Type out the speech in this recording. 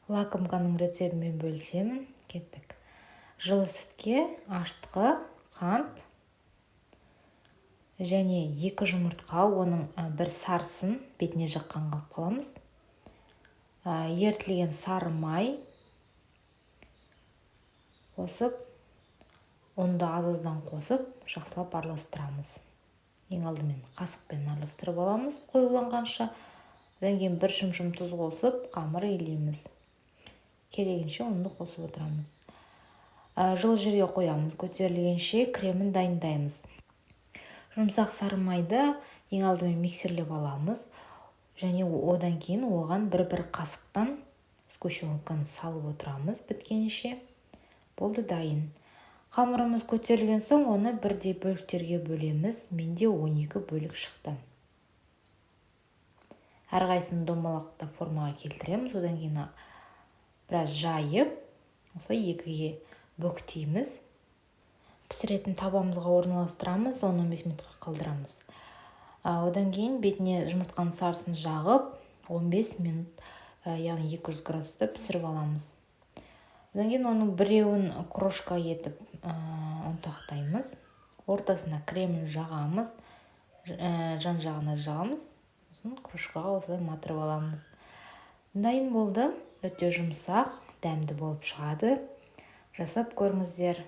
Лакомканың рецептімен бөлісемін. Кеттік. Жылы сүтке аштықы, қант және 2 жұмыртқа, оның бір сарысын бетіне жаққан қалып қаламыз. Ертілген сары май қосып, ұнды аз-аздан қосып, жақсылап араластырамыз. Ең алдымен қасықпен араластырып аламыз қоюланғанша. Одан кейін бір шымшым тұз қосып, қамыр илейміз. Керегенше ұнды қосып отырамыз. Жылы жерге қоямыз. Көтерілгенше кремін дайындаймыз. Жұмсақ сары майды ең алдымен миксерлеп аламыз. Және одан кейін оған бір қасықтан сгущенканы салып отырамыз біткенше. Болды, дайын. Қамырымыз көтерілген соң оны бірдей бөліктерге бөлеміз. Менде 12 бөлік шықты. Әрқайсысын домалақта формаға келтіреміз. Одан кейін біраз жайып, осылай екіге бүктейміз. Пісіретін табамызға орналастырамыз, 10-15 минутқа қалдырамыз. Одан кейін бетіне жұмыртқаның сарысын жағып, 15 минут, яғни 200 градуста пісіріп аламыз. Одан кейін оның біреуін крошка етіп ұнтақтаймыз. Ортасына кремін жағамыз, жан-жағына жағамыз. Крошкаға осылай матырып аламыз. Дайын болды. Өте жұмсақ, дәмді болып шығады. Жасап көріңіздер.